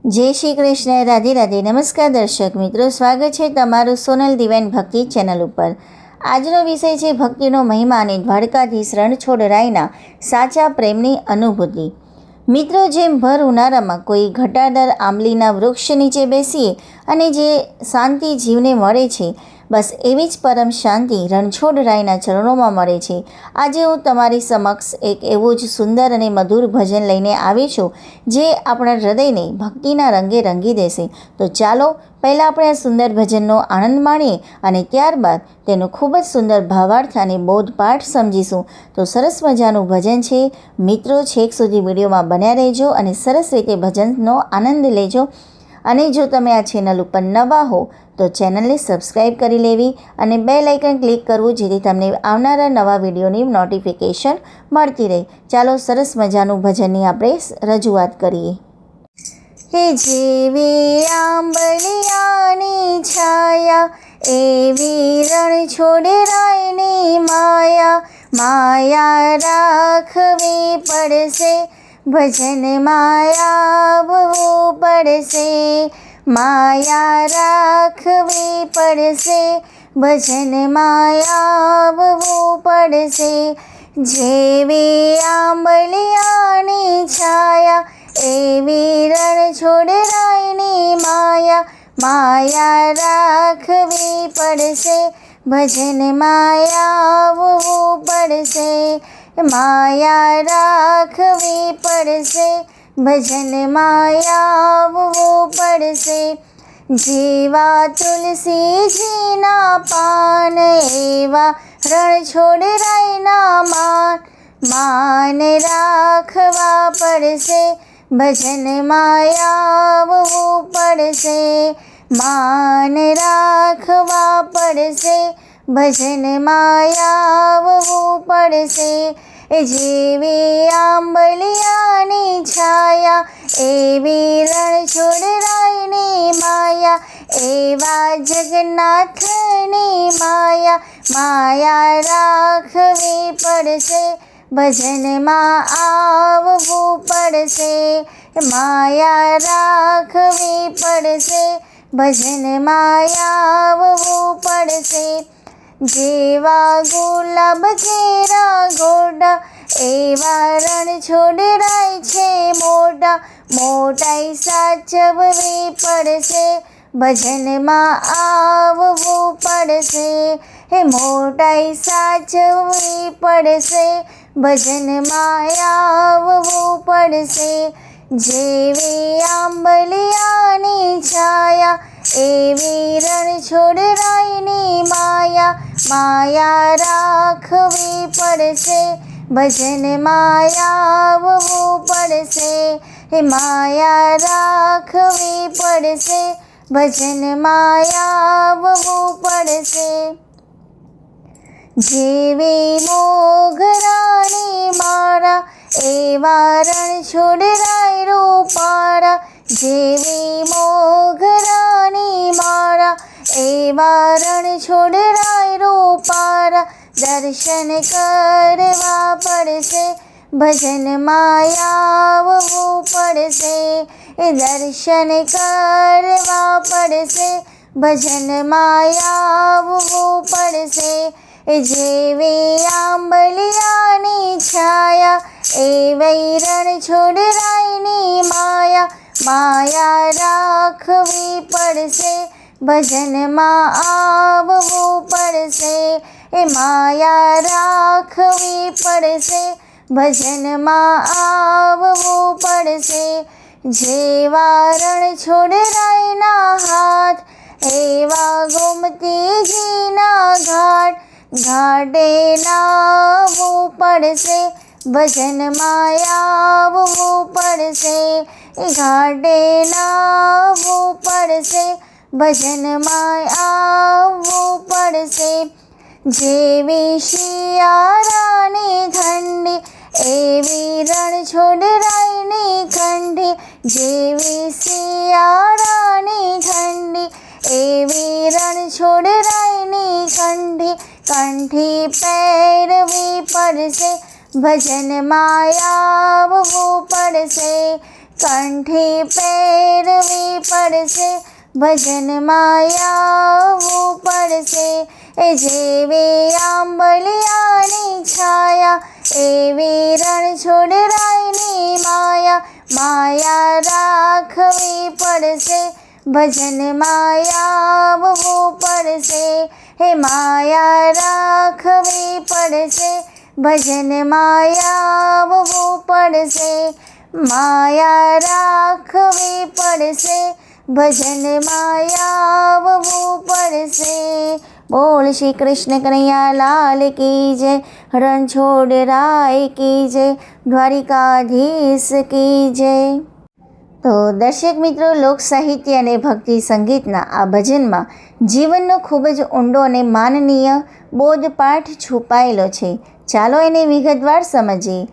जय श्री कृष्ण। राधे राधे। नमस्कार दर्शक मित्रों, स्वागत है तमारू सोनल डिवाइन भक्ति चैनल पर। આજનો વિષય છે ભક્તિનો મહિમા અને દ્વારકાધીશ રણછોડરાયના સાચા પ્રેમની અનુભૂતિ। મિત્રો, જેમ ભર ઉનાળામાં કોઈ ઘટાદાર આંબલીના વૃક્ષ નીચે બેસીએ અને જે શાંતિ જીવને મળે છે, બસ એવી જ પરમ શાંતિ રણછોડરાયના ચરણોમાં મળે છે। આજે હું તમારી સમક્ષ એક એવું જ સુંદર અને મધુર ભજન લઈને આવી છું, જે આપણા હૃદયને ભક્તિના રંગે રંગી દેશે। તો ચાલો પહેલાં આપણે આ સુંદર ભજનનો આનંદ માણીએ અને ત્યારબાદ તેનો ખૂબ જ સુંદર ભાવાર્થ અને બોધપાઠ સમજીશું। તો સરસ મજાનું ભજન છે મિત્રો, છેક સુધી વિડીયોમાં બન્યા રહેજો અને સરસ રીતે ભજનનો આનંદ લેજો। અને જો તમે આ ચેનલ ઉપર નવા હો તો ચેનલને સબસ્ક્રાઈબ કરી લેવી અને બેલ આઇકન ક્લિક કરવું, જેથી તમને આવનારા નવા વિડીયોની નોટિફિકેશન મળતી રહે। ચાલો સરસ મજાનું ભજનની આપણે રજૂઆત કરીએ। હે જેવી આંબલિયાની છાયા, એવી રણછોડરાયની માયા, માયા રાખવી પડશે, ભજન માયા આવવું પડશે, માયા રાખવી પડશે, ભજન માયા આવવું પડશે। જેવી આંબલિયાની છાયા, એવી રણછોડરાયની માયા, માયા રાખવી પડશે, ભજન માયા આવવું પડશે, માયા રાખવી પડશે, ભજન માયા આવવું પડશે। જેવા તુલસીજીના પાન, એવા રણછોડરાયના માન, માન રાખવા પડશે, ભજન માયા આવવું પડશે, માન રાખવા પડશે, ભજન માયા આવવું પડશે। જેવી આંબલિયાની છાયા, એવી રણછોડરાયની માયા, એવા જગન્નાથની માયા, માયા રાખવી પડશે, ભજનમાં આવવું પડશે, માયા રાખવી પડશે, ભજનમાં આવવું પડશે। જેવા ગુલાબ કેરા ગોડા, એવા રણછોડરાય છે મોટા, મોટાઈ સાચવવી પડશે, ભજનમાં આવવું પડશે, હે મોટાઈ સાચવવી પડશે, ભજનમાં આવવું પડશે। જેવી આંબલિયાની છાયા, એવી રણછોડરાયની માયા, માયા રાખવી પડશે, ભજન માયા આવવું પડશે, હે માયા રાખવી પડશે, ભજન માયા આવવું પડશે। જેવી મોગરાની માળા, એવા રણછોડરાય રૂપાળા, જેવી મોગરાની માળા, એવા રણછોડરાય રૂપાળા, દર્શન કરવા પડશે, ભજન માયા આવવું પડશે, એ દર્શન કરવા પડશે, ભજન માયા આવવું પડશે। જેવી આંબલિયાની છાયા, એવી રણછોડરાયની માયા, માયા રાખવી પડશે, ભજનમાં આવવું પડશે, એ માયા રાખવી પડશે, ભજનમાં આવવું પડશે। જેવા રણછોડરાયના હાથ, એવા ગોમતીજીના ઘાટ, ઘાટે નાવવું પડશે, ભજન માયા આવવું પડશે, ઘાટે નાવવું પડશે, ભજન માયા આવવું પડશે। જેવી શિયાળાની ઠંડી, એવી રણછોડરાયની ઠંડી, જેવી શિયાળાની ઠંડી, એવી રણછોડરાયની ઠંડી, કંઠી પહેરવી પડશે, ભજન માયા આવવું પડશે, કંઠી પહેરવી રાખવી પડશે, ભજનમાં આવવું પડશે. એ જેવી આંબલિયાની છાયા, એવી રણછોડરાયની માયા. માયા રાખવી પડશે, ભજનમાં આવવું પડશે. હે માયા રાખવી પડશે, ભજનમાં આવવું પડશે. માયા રાખવી પડશે, ભજનમાં આવવું પડશે. બોલ શ્રી કૃષ્ણ કનૈયા લાલ કી જય, રણછોડરાય કી જય, દ્વારિકાધીશ કી જય. તો દર્શક મિત્રો, લોક સાહિત્ય અને ભક્તિ સંગીતના આ ભજનમાં જીવનનો ખૂબ જ ઊંડો અને માનનીય બોધપાઠ છુપાયેલો છે. ચાલો એને વિગતવાર સમજીએ.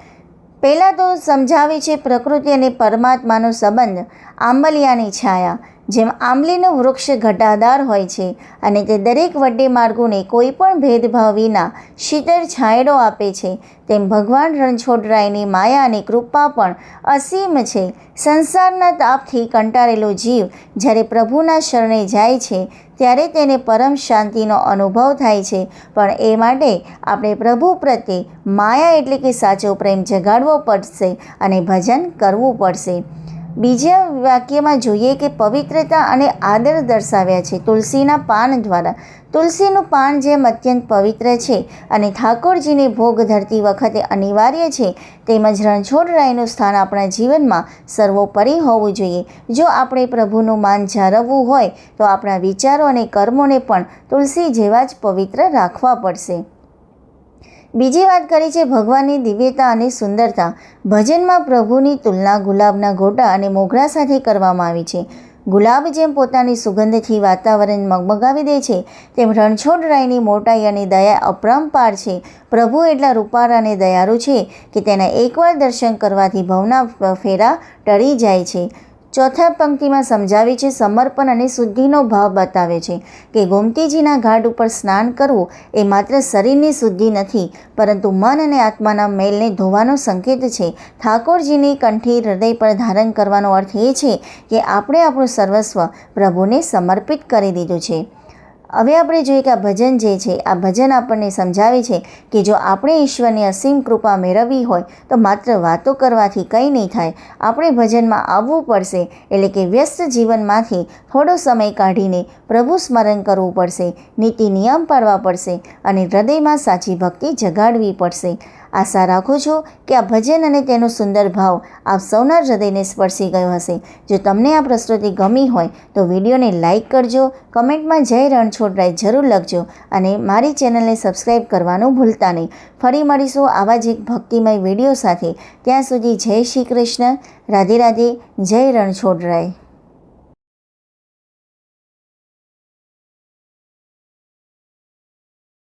પહેલાં તો સમજાવે છે પ્રકૃતિ અને પરમાત્માનો સંબંધ. આંબલિયાની છાયા, જેમ આંબલીનું વૃક્ષ ઘટાદાર હોય છે અને તે દરેક વડે માર્ગોને કોઈ પણ ભેદભાવ વિના શીતળ છાંયડો આપે છે, તેમ ભગવાન રણછોડરાયની માયા અને કૃપા પણ અસીમ છે. સંસારના તાપથી કંટાળેલો જીવ જ્યારે પ્રભુના શરણે જાય છે ત્યારે તેને પરમ શાંતિનો અનુભવ થાય છે. પણ એ માટે આપણે પ્રભુ પ્રત્યે માયા એટલે કે સાચો પ્રેમ જગાડવો પડશે અને ભજન કરવું પડશે. બીજા વાક્યમાં જોઈએ કે પવિત્રતા અને આદર દર્શાવ્યા છે તુલસીના પાન દ્વારા. તુલસીનું પાન જેમ અત્યંત પવિત્ર છે અને ઠાકોરજીને ભોગ ધરતી વખતે અનિવાર્ય છે, તેમજ રણછોડરાયનું સ્થાન આપણા જીવનમાં સર્વોપરી હોવું જોઈએ. જો આપણે પ્રભુનું માન જાળવવું હોય તો આપણા વિચારો અને કર્મોને પણ તુલસી જેવા જ પવિત્ર રાખવા પડશે. બીજી વાત કરી છે ભગવાનની દિવ્યતા અને સુંદરતા. ભજનમાં પ્રભુની તુલના ગુલાબના ગોટા અને મોગરા સાથે કરવામાં આવી છે. ગુલાબ જેમ પોતાની સુગંધથી વાતાવરણ મગમગાવી દે છે, તેમ રણછોડરાયની મોટાઈ અને દયા અપરંપાર છે. પ્રભુ એટલા રૂપાળા અને દયાળુ છે કે તેના એકવાર દર્શન કરવાથી ભવના ફેરા ટળી જાય છે. ચોથા પંક્તિમાં સમજાવી છે સમર્પણ અને શુદ્ધિનો ભાવ બતાવે છે કે ગોમતીજીના ઘાટ ઉપર સ્નાન કરવું એ માત્ર શરીરની શુદ્ધિ નથી, પરંતુ મન અને આત્માના મેલને ધોવાનો સંકેત છે. ઠાકોરજીની કંઠી હૃદય પર ધારણ કરવાનો અર્થ એ છે કે આપણે આપણું સર્વસ્વ પ્રભુને સમર્પિત કરી દીધું છે. હવે આપણે જોઈએ કે આ ભજન જે છે, આ ભજન આપણને સમજાવે છે કે જો આપણે ઈશ્વરની અસીમ કૃપા મેળવવી હોય તો માત્ર વાતો કરવાથી કંઈ નહીં થાય. આપણે ભજનમાં આવવું પડશે, એટલે કે વ્યસ્ત જીવનમાંથી થોડો સમય કાઢીને પ્રભુ સ્મરણ કરવું પડશે, નીતિ નિયમ પાળવા પડશે અને હૃદયમાં સાચી ભક્તિ જગાડવી પડશે. આશા રાખું છું કે આ ભજન અને તેનો સુંદર ભાવ આપ સૌના હૃદયને સ્પર્શી ગયો હશે. જો તમને આ પ્રસ્તુતિ ગમી હોય તો વિડીયોને લાઇક કરજો, કમેન્ટમાં જય રણછોડરાય જરૂર લખજો અને મારી ચેનલને સબસ્ક્રાઈબ કરવાનું ભૂલતા નહીં. ફરી મળીશું આવા જ એક ભક્તિમય વિડીયો સાથે. ત્યાં સુધી જય શ્રી કૃષ્ણ, રાધે રાધે, જય રણછોડરાય.